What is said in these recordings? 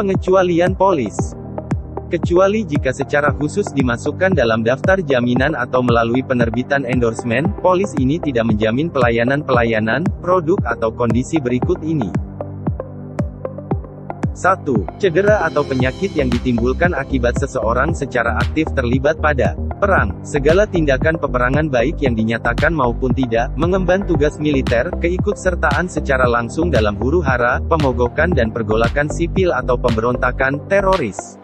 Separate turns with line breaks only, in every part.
Pengecualian polis. Kecuali jika secara khusus dimasukkan dalam daftar jaminan atau melalui penerbitan endorsement, polis ini tidak menjamin pelayanan-pelayanan, produk atau kondisi berikut ini. 1. Cedera atau penyakit yang ditimbulkan akibat seseorang secara aktif terlibat pada perang, segala tindakan peperangan baik yang dinyatakan maupun tidak, mengemban tugas militer, keikutsertaan secara langsung dalam huru-hara, pemogokan dan pergolakan sipil atau pemberontakan, teroris.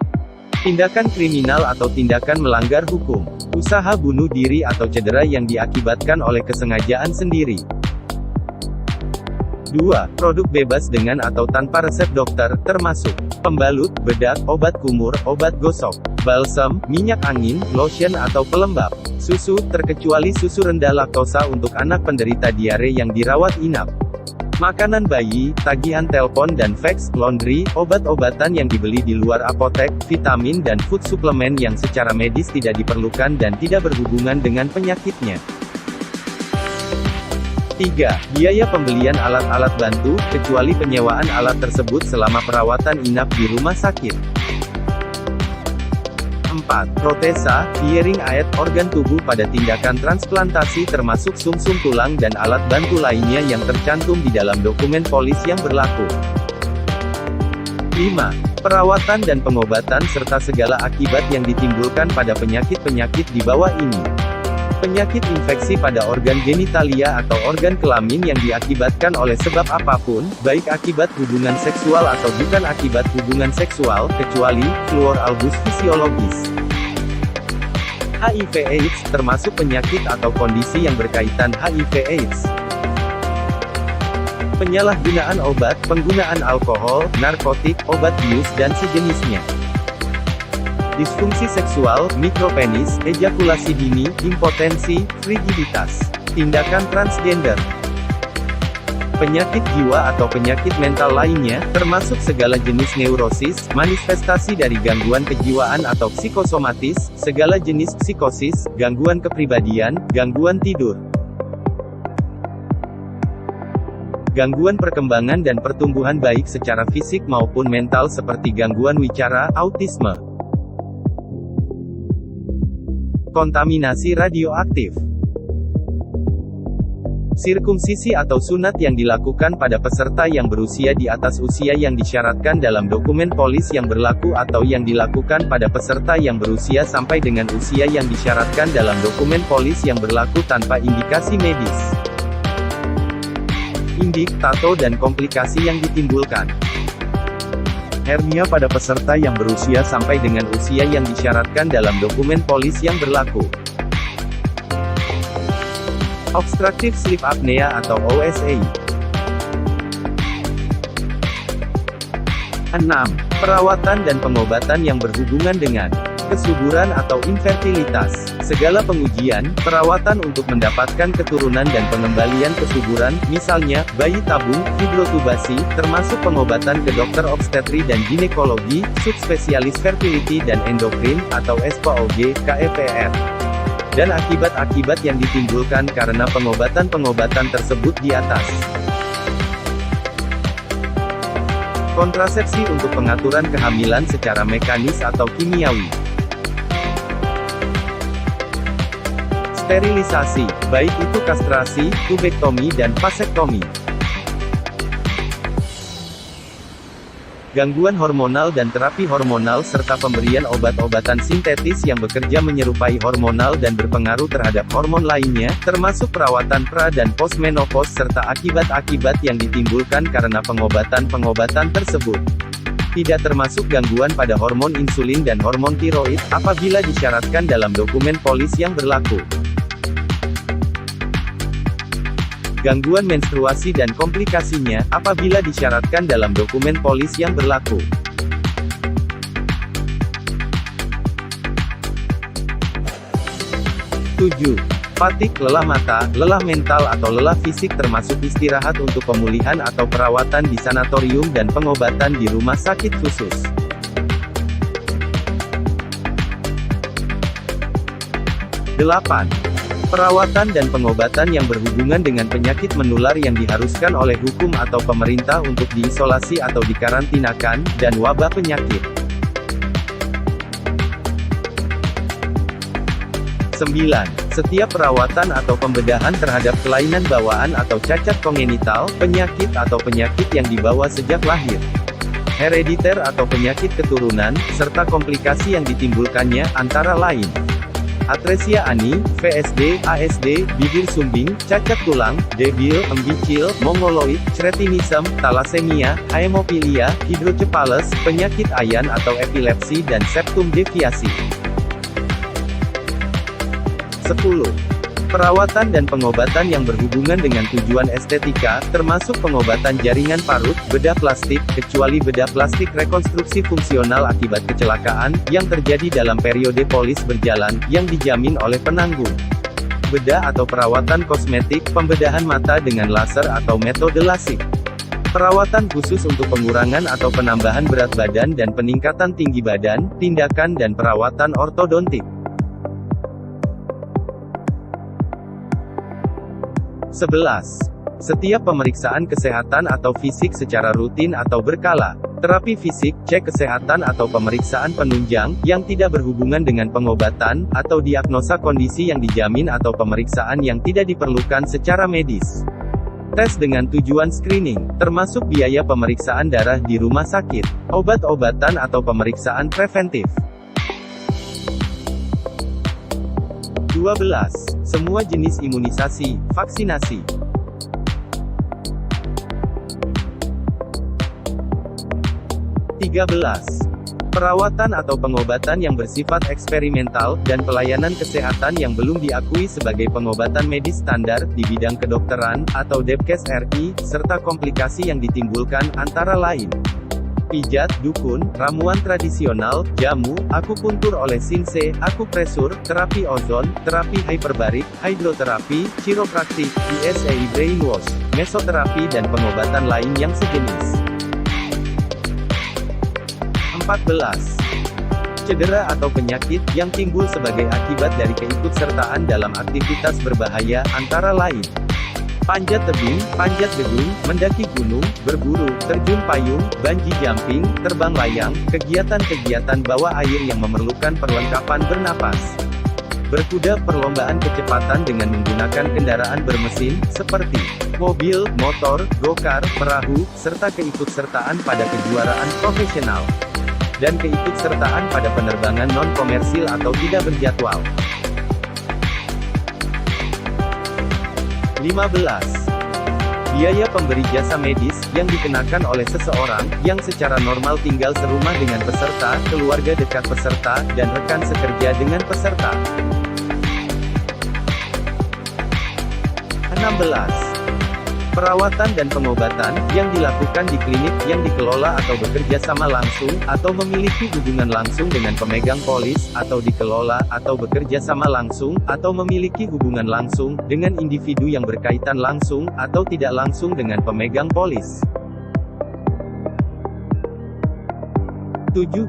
Tindakan kriminal atau tindakan melanggar hukum, usaha bunuh diri atau cedera yang diakibatkan oleh kesengajaan sendiri. 2. Produk bebas dengan atau tanpa resep dokter, termasuk pembalut, bedak, obat kumur, obat gosok, balsam, minyak angin, lotion atau pelembab, susu, terkecuali susu rendah laktosa untuk anak penderita diare yang dirawat inap, makanan bayi, tagihan telepon dan fax, laundry, obat-obatan yang dibeli di luar apotek, vitamin dan food suplemen yang secara medis tidak diperlukan dan tidak berhubungan dengan penyakitnya. 3. Biaya pembelian alat-alat bantu, kecuali penyewaan alat tersebut selama perawatan inap di rumah sakit. 4. Protesa, hearing aid, organ tubuh pada tindakan transplantasi termasuk sumsum tulang dan alat bantu lainnya yang tercantum di dalam dokumen polis yang berlaku. 5. Perawatan dan pengobatan serta segala akibat yang ditimbulkan pada penyakit-penyakit di bawah ini. Penyakit infeksi pada organ genitalia atau organ kelamin yang diakibatkan oleh sebab apapun, baik akibat hubungan seksual atau bukan akibat hubungan seksual, kecuali fluor albus fisiologis. HIV/AIDS, termasuk penyakit atau kondisi yang berkaitan HIV/AIDS. Penyalahgunaan obat, penggunaan alkohol, narkotik, obat bius dan sejenisnya. Disfungsi seksual, mikropenis, ejakulasi dini, impotensi, frigiditas. Tindakan transgender. Penyakit jiwa atau penyakit mental lainnya, termasuk segala jenis neurosis, manifestasi dari gangguan kejiwaan atau psikosomatis, segala jenis psikosis, gangguan kepribadian, gangguan tidur. Gangguan perkembangan dan pertumbuhan baik secara fisik maupun mental seperti gangguan wicara, autisme. Kontaminasi radioaktif. Sirkumsisi atau sunat yang dilakukan pada peserta yang berusia di atas usia yang disyaratkan dalam dokumen polis yang berlaku atau yang dilakukan pada peserta yang berusia sampai dengan usia yang disyaratkan dalam dokumen polis yang berlaku tanpa indikasi medis. Indik, tato dan komplikasi yang ditimbulkan. Hernia pada peserta yang berusia sampai dengan usia yang disyaratkan dalam dokumen polis yang berlaku. Obstructive sleep apnea atau OSA. 6. Perawatan dan pengobatan yang berhubungan dengan kesuburan atau infertilitas. Segala pengujian, perawatan untuk mendapatkan keturunan dan pengembalian kesuburan, misalnya, bayi tabung, fibrotubasi, termasuk pengobatan ke dokter obstetri dan ginekologi, subspesialis fertility dan endokrin, atau SPOG, KEPR. Dan akibat-akibat yang ditimbulkan karena pengobatan-pengobatan tersebut di atas. Kontrasepsi untuk pengaturan kehamilan secara mekanis atau kimiawi. Sterilisasi, baik itu kastrasi, tubektomi dan vasektomi. Gangguan hormonal dan terapi hormonal serta pemberian obat-obatan sintetis yang bekerja menyerupai hormonal dan berpengaruh terhadap hormon lainnya, termasuk perawatan pra dan postmenopause serta akibat-akibat yang ditimbulkan karena pengobatan-pengobatan tersebut. Tidak termasuk gangguan pada hormon insulin dan hormon tiroid, apabila disyaratkan dalam dokumen polis yang berlaku. Gangguan menstruasi dan komplikasinya, apabila disyaratkan dalam dokumen polis yang berlaku. Tujuh. Fatik, lelah mata, lelah mental atau lelah fisik termasuk istirahat untuk pemulihan atau perawatan di sanatorium dan pengobatan di rumah sakit khusus. 8. Perawatan dan pengobatan yang berhubungan dengan penyakit menular yang diharuskan oleh hukum atau pemerintah untuk diisolasi atau dikarantinakan, dan wabah penyakit. 9. Setiap perawatan atau pembedahan terhadap kelainan bawaan atau cacat kongenital, penyakit atau penyakit yang dibawa sejak lahir, herediter atau penyakit keturunan, serta komplikasi yang ditimbulkannya, antara lain atresia ani, VSD, ASD, bibir sumbing, cacat tulang, debil, embicil, mongoloid, cretinism, talasemia, hemofilia, hidrocephalus, penyakit ayan atau epilepsi dan septum deviasi. 10. Perawatan dan pengobatan yang berhubungan dengan tujuan estetika, termasuk pengobatan jaringan parut, bedah plastik, kecuali bedah plastik rekonstruksi fungsional akibat kecelakaan, yang terjadi dalam periode polis berjalan, yang dijamin oleh penanggung. Bedah atau perawatan kosmetik, pembedahan mata dengan laser atau metode lasik. Perawatan khusus untuk pengurangan atau penambahan berat badan dan peningkatan tinggi badan, tindakan dan perawatan ortodontik. 11. Setiap pemeriksaan kesehatan atau fisik secara rutin atau berkala. Terapi fisik, cek kesehatan atau pemeriksaan penunjang, yang tidak berhubungan dengan pengobatan, atau diagnosa kondisi yang dijamin atau pemeriksaan yang tidak diperlukan secara medis. Tes dengan tujuan screening, termasuk biaya pemeriksaan darah di rumah sakit, obat-obatan atau pemeriksaan preventif. 12. Semua jenis imunisasi, vaksinasi. 13. Perawatan atau pengobatan yang bersifat eksperimental, dan pelayanan kesehatan yang belum diakui sebagai pengobatan medis standar, di bidang kedokteran, atau Depkes RI, serta komplikasi yang ditimbulkan, antara lain pijat, dukun, ramuan tradisional, jamu, akupuntur oleh Sinse, akupresur, terapi ozon, terapi hyperbarik, hidroterapi, chiropraktik, ESA brainwash, mesoterapi dan pengobatan lain yang sejenis. 14. Cedera atau penyakit yang timbul sebagai akibat dari keikutsertaan dalam aktivitas berbahaya, antara lain panjat tebing, panjat gedung, mendaki gunung, berburu, terjun payung, bungee jumping, terbang layang, kegiatan-kegiatan bawah air yang memerlukan perlengkapan bernapas. Berkuda, perlombaan kecepatan dengan menggunakan kendaraan bermesin, seperti mobil, motor, go-kart, perahu, serta keikutsertaan pada kejuaraan profesional. Dan keikutsertaan pada penerbangan non-komersil atau tidak berjadwal. 15. Biaya pemberi jasa medis, yang dikenakan oleh seseorang, yang secara normal tinggal serumah dengan peserta, keluarga dekat peserta, dan rekan sekerja dengan peserta. 16. Perawatan dan pengobatan, yang dilakukan di klinik, yang dikelola atau bekerja sama langsung, atau memiliki hubungan langsung dengan pemegang polis, atau dikelola, atau bekerja sama langsung, atau memiliki hubungan langsung, dengan individu yang berkaitan langsung, atau tidak langsung dengan pemegang polis. 17.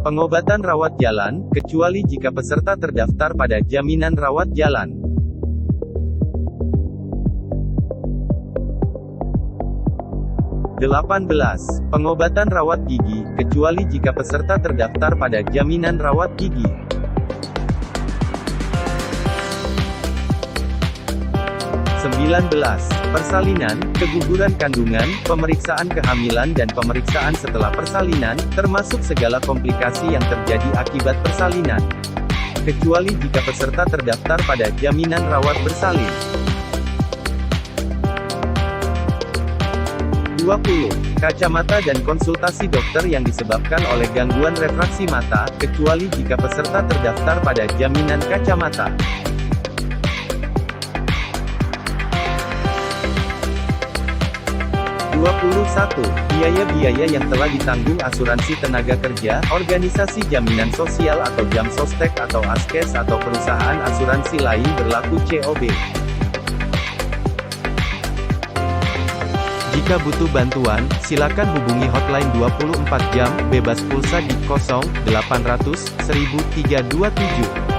Pengobatan rawat jalan, kecuali jika peserta terdaftar pada jaminan rawat jalan. 18. Pengobatan rawat gigi, kecuali jika peserta terdaftar pada jaminan rawat gigi. 19. Persalinan, keguguran kandungan, pemeriksaan kehamilan dan pemeriksaan setelah persalinan, termasuk segala komplikasi yang terjadi akibat persalinan. Kecuali jika peserta terdaftar pada jaminan rawat bersalin. 20. Kacamata dan konsultasi dokter yang disebabkan oleh gangguan refraksi mata, kecuali jika peserta terdaftar pada jaminan kacamata. 21. Biaya-biaya yang telah ditanggung asuransi tenaga kerja, organisasi jaminan sosial atau Jamsostek atau Askes atau perusahaan asuransi lain berlaku COB. Jika butuh bantuan, silakan hubungi hotline 24 jam, bebas pulsa di 0800 1000 327.